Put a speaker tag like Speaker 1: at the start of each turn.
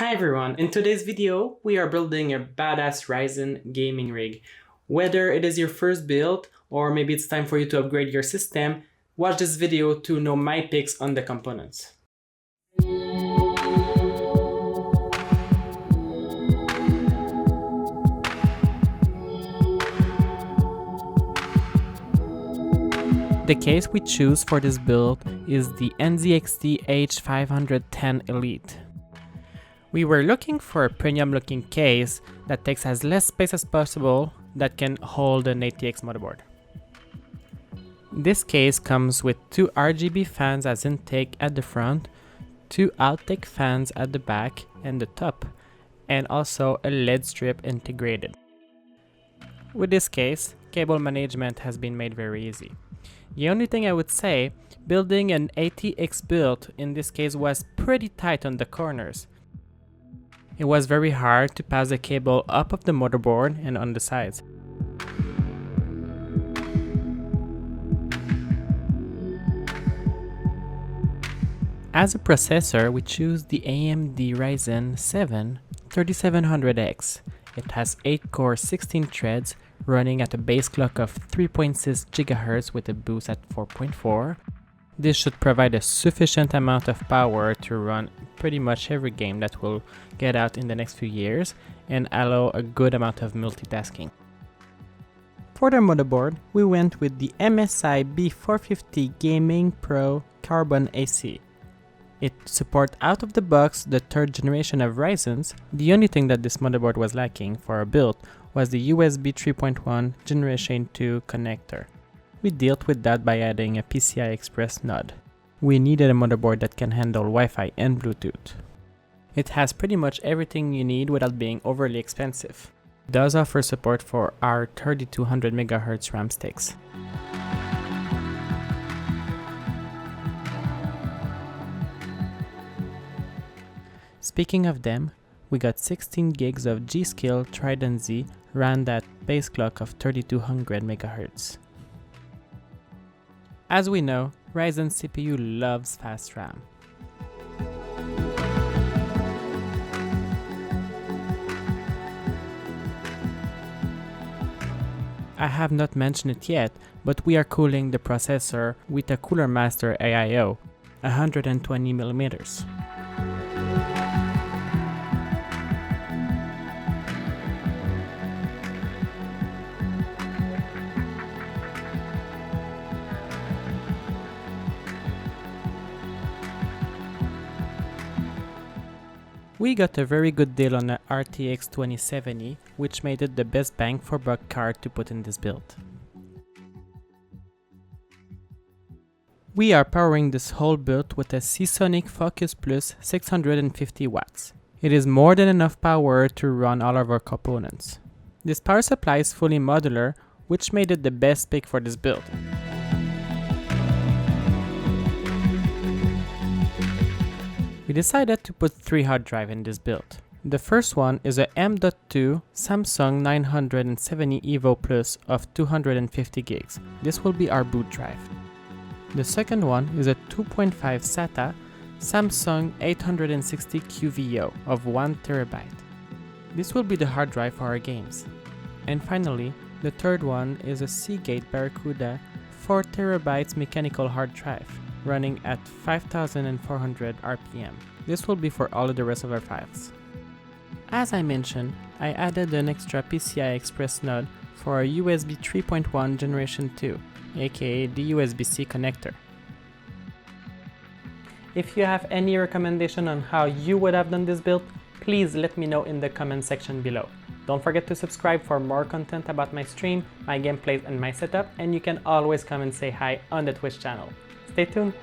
Speaker 1: Hi everyone, in today's video we are building a badass Ryzen gaming rig. Whether it is your first build or maybe it's time for you to upgrade your system, watch this video to know my picks on the components. The case we choose for this build is the NZXT H510 Elite. We were looking for a premium looking case that takes as less space as possible that can hold an ATX motherboard. This case comes with two RGB fans as intake at the front, two outtake fans at the back and the top, and also a LED strip integrated. With this case, cable management has been made very easy. The only thing I would say, building an ATX build in this case was pretty tight on the corners. It was very hard to pass the cable up of the motherboard and on the sides. As a processor, we choose the AMD Ryzen 7 3700X. It has 8 cores, 16 threads, running at a base clock of 3.6 GHz with a boost at 4.4. This should provide a sufficient amount of power to run pretty much every game that will get out in the next few years and allow a good amount of multitasking. For the motherboard, we went with the MSI B450 Gaming Pro Carbon AC. It supports out of the box the third generation of Ryzen's. The only thing that this motherboard was lacking for our build was the USB 3.1 Generation 2 connector. We dealt with that by adding a PCI Express node. We needed a motherboard that can handle Wi-Fi and Bluetooth. It has pretty much everything you need without being overly expensive. It does offer support for our 3200 MHz RAM sticks. Speaking of them, we got 16 gigs of G.Skill Trident Z ran at base clock of 3200 MHz. As we know, Ryzen CPU loves fast RAM. I have not mentioned it yet, but we are cooling the processor with a CoolerMaster AIO, 120mm. We got a very good deal on the RTX 2070, which made it the best bang for buck card to put in this build. We are powering this whole build with a Seasonic Focus Plus 650 watts. It is more than enough power to run all of our components. This power supply is fully modular, which made it the best pick for this build. We decided to put 3 hard drives in this build. The first one is a M.2 Samsung 970 EVO Plus of 250 gigs. This will be our boot drive. The second one is a 2.5 SATA Samsung 860 QVO of 1 TB. This will be the hard drive for our games. And finally, the third one is a Seagate Baracuda 4 TB mechanical hard drive, running at 5400 RPM. This will be for all of the rest of our files. As I mentioned, I added an extra PCI Express node for our USB 3.1 Generation 2, aka the USB-C connector. If you have any recommendation on how you would have done this build, please let me know in the comment section below. Don't forget to subscribe for more content about my stream, my gameplays and my setup, and you can always come and say hi on the Twitch channel. Stay tuned!